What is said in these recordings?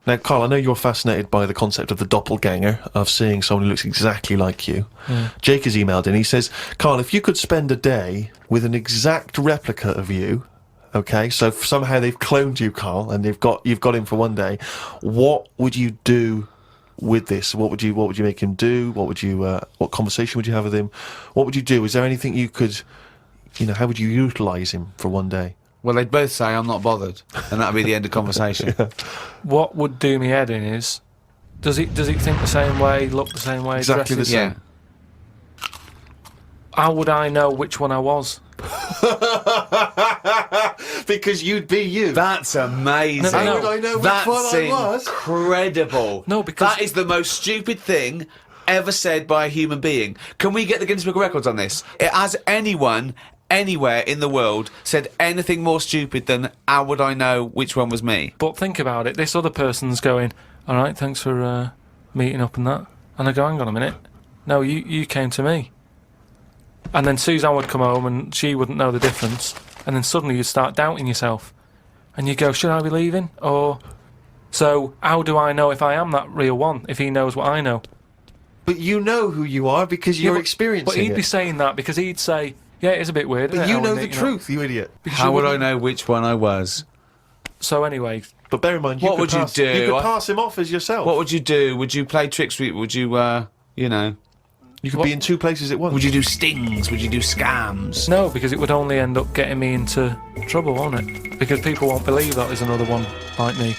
Now, Carl, I know you're fascinated by the concept of the doppelganger, of seeing someone who looks exactly like you. Yeah. Jake has emailed in. He says, Carl, if you could spend a day with an exact replica of you, okay, so somehow they've cloned you, Carl, and you've got him for one day, what would you do with this? What would you make him do? What conversation would you have with him? What would you do? Is there anything you could, how would you utilise him for one day? Well, they'd both say, I'm not bothered, and that'd be the end of conversation. Yeah. What would do me head in is, does he think the same way, look the same way, Exactly the dresses? same. Yeah. How would I know which one I was? Because you'd be you. That's amazing. No, no, no. How would I know which That's one I was? incredible. No, because- that is the most stupid thing ever said by a human being. Can we get the Guinness Book of Records on this? Has anyone anywhere in the world said anything more stupid than how would I know which one was me? But think about it, this other person's going, all right, thanks for meeting up and that. And I go, hang on a minute. No, you came to me. And then Suzanne would come home and she wouldn't know the difference. And then suddenly you'd start doubting yourself. And you go, should I be leaving? Or, so how do I know if I am that real one, if he knows what I know? But you know who you are because you're experiencing But he'd it. be saying that because he'd say, yeah, it is a bit weird. But isn't it, you how know we the meet, truth, you idiot. Because How you would I wouldn't- know which one I was? So anyway, But bear in mind, you What could would you pass, do? You could I- pass him off as yourself. What would you do? Would you play tricks? Would you, You could be in two places at once. would you do stings? Would you do scams? no, because it would only end up getting me into trouble, won't it? Because people won't believe that there's another one like me.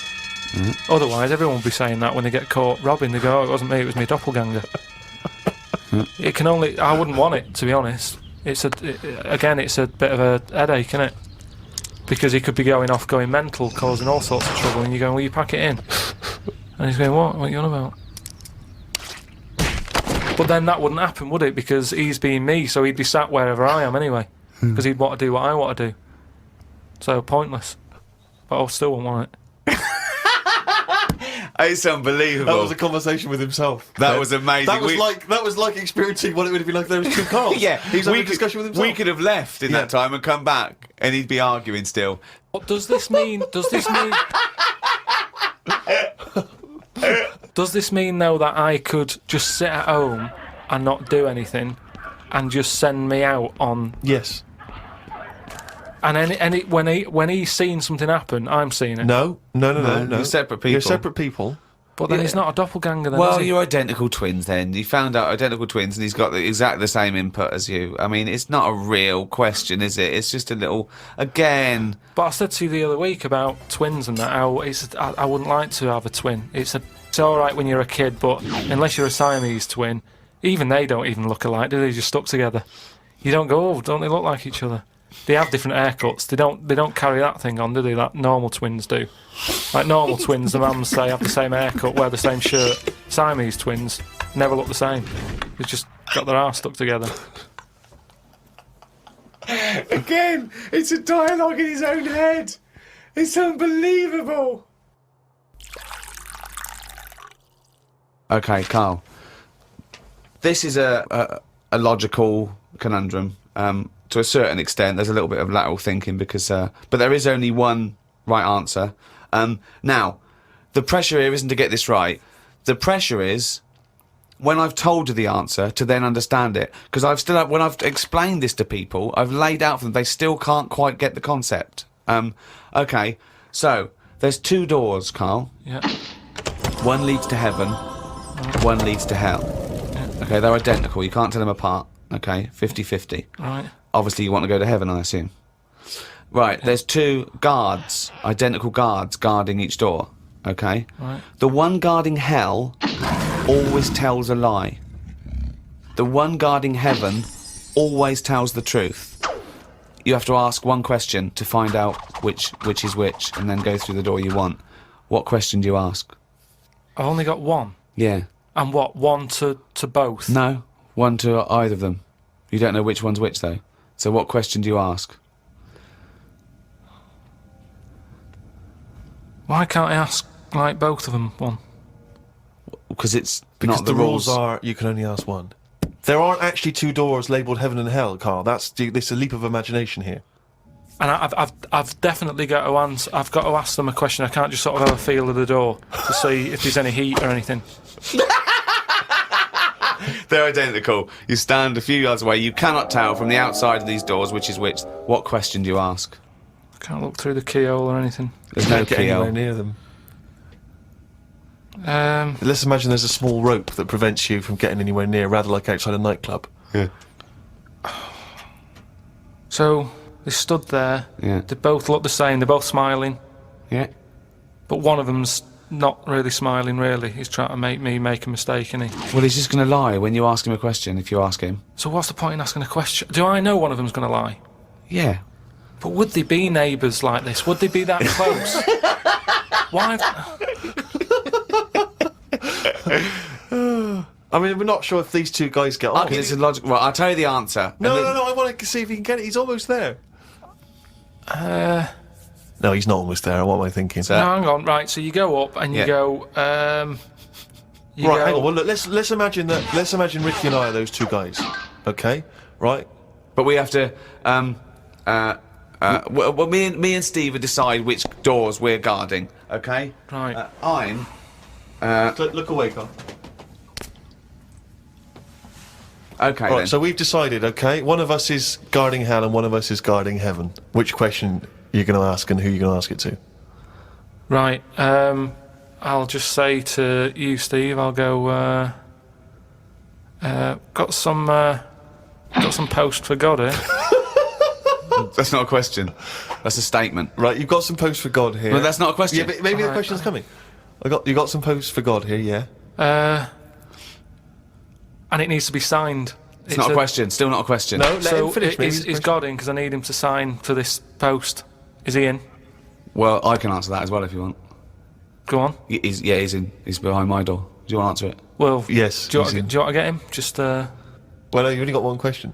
Otherwise, everyone would be saying that when they get caught robbing. They go, oh, it wasn't me, it was me doppelganger. It can only... I wouldn't want it, to be honest. It's a bit of a headache, isn't it? Because he could be going off, going mental, causing all sorts of trouble, and you're going, will you pack it in? And he's going, what? What are you on about? But then that wouldn't happen, would it? Because he's being me, so he'd be sat wherever I am anyway. Because he'd want to do what I want to do. So, pointless. But I still wouldn't want it. It's unbelievable. That was a conversation with himself. That was amazing. That was like experiencing what it would have been like if there was two Carls. Yeah, He's having a discussion with himself. We could have left in that time and come back, and he'd be arguing still. What does this mean? Does this mean though that I could just sit at home and not do anything and just send me out on... Yes. And when he's seen something happen, I'm seeing it. No. You're separate people. You're separate people. But then he's not a doppelganger then, Well, is he? you're identical twins then. You found out identical twins and he's got exactly the same input as you. I mean, it's not a real question, is it? It's just a little... Again... But I said to you the other week about twins and that, how I wouldn't like to have a twin. It's alright when you're a kid, but unless you're a Siamese twin, even they don't even look alike, do they? They're just stuck together. You don't go, oh, don't they look like each other? They have different haircuts. They don't carry that thing on, do they? Like normal twins do. Like normal twins, the mums say have the same haircut, wear the same shirt. Siamese twins never look the same. They've just got their arse stuck together. Again, it's a dialogue in his own head. It's unbelievable. Okay, Carl. This is a logical conundrum. To a certain extent, there's a little bit of lateral thinking because, but there is only one right answer. Now, the pressure here isn't to get this right. The pressure is when I've told you the answer to then understand it. Because when I've explained this to people, I've laid out for them, they still can't quite get the concept. Okay, so there's two doors, Carl. Yeah. One leads to heaven, one leads to hell. Yeah. Okay, they're identical. You can't tell them apart. Okay, 50-50. Right. Obviously, you want to go to heaven, I assume. Right, there's two guards, identical guards, guarding each door. Okay? Right. The one guarding hell always tells a lie. The one guarding heaven always tells the truth. You have to ask one question to find out which is which, and then go through the door you want. What question do you ask? I've only got one. Yeah. And what? One to both? No, one to either of them. You don't know which one's which, though. So what question do you ask? Why can't I ask, like, both of them one? Because it's Because not the rules are you can only ask one. There aren't actually two doors labelled heaven and hell, Carl. This is a leap of imagination here. And I've definitely got to answer. I've got to ask them a question. I can't just sort of have a feel of the door. to see if there's any heat or anything. They're identical. You stand a few yards away. You cannot tell from the outside of these doors which is which. What question do you ask? I can't look through the keyhole or anything. There's no Can't get anywhere keyhole. near them. Let's imagine there's a small rope that prevents you from getting anywhere near, rather like outside a nightclub. Yeah. So they stood there. Yeah. They both look the same. They're both smiling, Yeah. but one of them's not really smiling. Really, he's trying to make me make a mistake, isn't he? Well, he's just going to lie when you ask him a question. If you ask him. So what's the point in asking a question? Do I know one of them's going to lie? Yeah. But would they be neighbours like this? Would they be that close? Why? I mean, we're not sure if these two guys get on. It's a logic. Well, I'll tell you the answer. No, and then- no, no, I want to see if he can get it. He's almost there. No, he's not almost there. What am I thinking? So- No, hang on. Right, so you go up and you Yeah. go. You Right, go, hang on. Well, look, let's imagine that. Let's imagine Ricky and I are those two guys. Okay, right? But we have to. Well, me and Steve would decide which doors we're guarding. Okay. Right. I'm. Look away, Carl. Okay. Right, then. so we've decided. Okay, one of us is guarding hell and one of us is guarding heaven. Which question you're going to ask and who you're going to ask it to? Right. I'll just say to you, Steve. I'll go. Got some post for God here. That's not a question. That's a statement. Right, you've got some posts for God here. Well, that's not a question. Yeah, but maybe the question's coming. You got some posts for God here, yeah. And it needs to be signed. It's not a question. Still not a question. No, let So him finish. is God in? Because I need him to sign for this post. Is he in? Well, I can answer that as well if you want. Go on. He's in. He's behind my door. Do you want to answer it? Well, Yes, Do you, he's want, in. do you want to get him? Just Well, no, you've only got one question.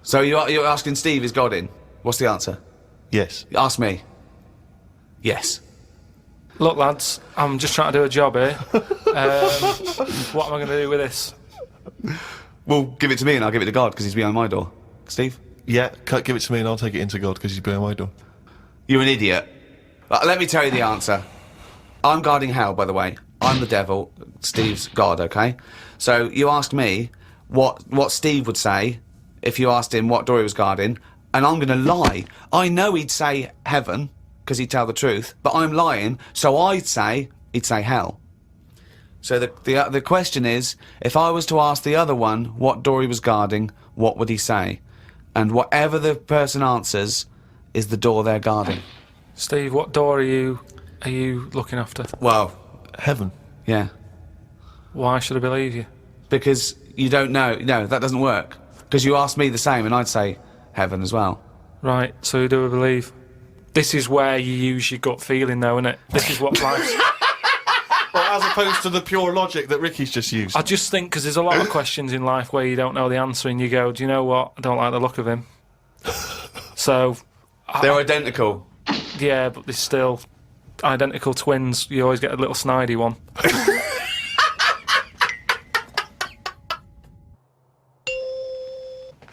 So you're asking Steve, is God in? What's the answer? Yes. Ask me. Yes. look, lads. I'm just trying to do a job here. What am I going to do with this? Well, give it to me and I'll give it to God because he's behind my door. Steve? Yeah, give it to me and I'll take it into God because he's behind my door. You're an idiot. Let me tell you the answer. I'm guarding hell, by the way. I'm the devil. Steve's God, okay? So you asked me what Steve would say if you asked him what door he was guarding, and I'm going to lie. I know he'd say heaven because he'd tell the truth, but I'm lying, so he'd say hell. So the question is, if I was to ask the other one what door he was guarding, what would he say? And whatever the person answers is the door they're guarding. Steve, what door are you looking after? Well, Heaven. yeah. Why should I believe you? Because you don't know. No, that doesn't work. Because you asked me the same and I'd say heaven as well. Right, so who do I believe? This is where you use your gut feeling, though, isn't it? This is what life's... Well, as opposed to the pure logic that Ricky's just used. I just think, because there's a lot of questions in life where you don't know the answer and you go, do you know what? I don't like the look of him. So, They're identical. yeah, but they're still identical twins. You always get a little snidey one.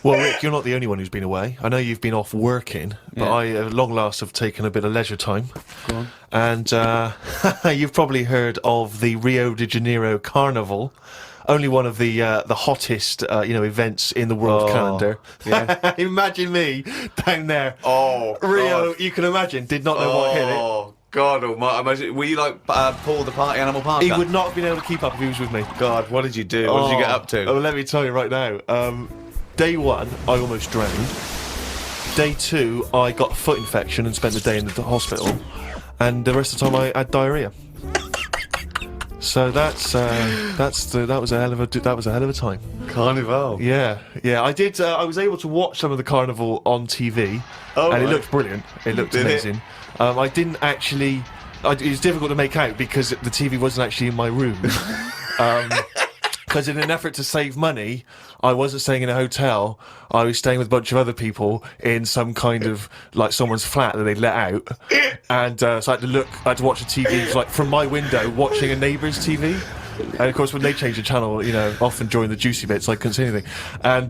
Well, Rick, you're not the only one who's been away. I know you've been off working, but Yeah. I, at long last, have taken a bit of leisure time. Go on. And you've probably heard of the Rio de Janeiro Carnival, only one of the hottest events in the world calendar. yeah. Imagine me down there. Oh, Rio, God. you can imagine, did not know what hit it. Oh, God almighty. Imagine, were you like Paul the Party Animal Parker? He would not have been able to keep up if he was with me. God, what did you do? What did you get up to? Oh, let me tell you right now. Day one, I almost drowned. Day two, I got a foot infection and spent the day in the hospital. And the rest of the time, I had diarrhea. So that was a hell of a time. Carnival. Yeah. I did. I was able to watch some of the carnival on TV, Oh, and it right. looked brilliant. It looked Did it? amazing. I didn't actually. It was difficult to make out because the TV wasn't actually in my room. Because in an effort to save money, I wasn't staying in a hotel. I was staying with a bunch of other people in some kind of like someone's flat that they'd let out, and so I had to watch the TV like from my window, watching a neighbour's TV. And of course, when they changed the channel, you know, often during the juicy bits, I couldn't see anything. And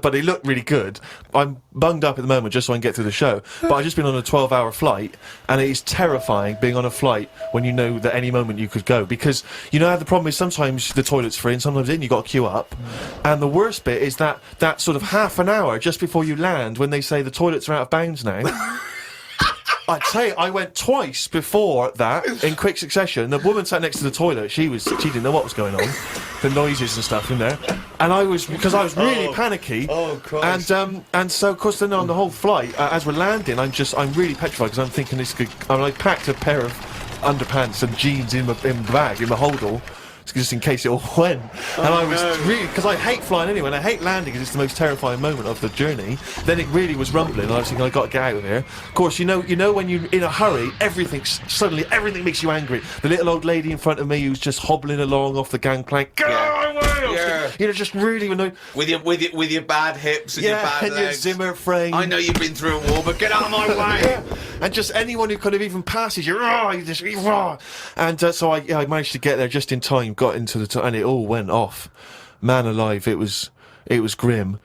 but it looked really good. I'm bunged up at the moment just so I can get through the show. But I've just been on a 12-hour flight, and it is terrifying being on a flight when you know that any moment you could go, because you know how the problem is sometimes the toilet's free and sometimes you got to queue up. And the worst bit is that sort of half an hour just before you land when they say the toilets are out of bounds now. I tell you, I went twice before that in quick succession. The woman sat next to the toilet. She didn't know what was going on, the noises and stuff in there. And I was really panicky. Oh, Christ. And so of course then on the whole flight, as we're landing, I'm really petrified because I'm thinking I packed a pair of underpants and jeans in my bag in my holdall, just in case it all went. And I was really, because I hate flying anyway, and I hate landing because it's the most terrifying moment of the journey. Then it really was rumbling, and I was thinking, I got to get out of here. Of course, you know when you're in a hurry, suddenly everything makes you angry. The little old lady in front of me who's just hobbling along off the gangplank, go away! You know, just really annoying. With your bad hips and your bad and legs. your Zimmer frame. I know you've been through a war, but get out of my way. Yeah. And just anyone who kind of even passes you, and so I managed to get there just in time, got into and it all went off. Man alive, it was grim.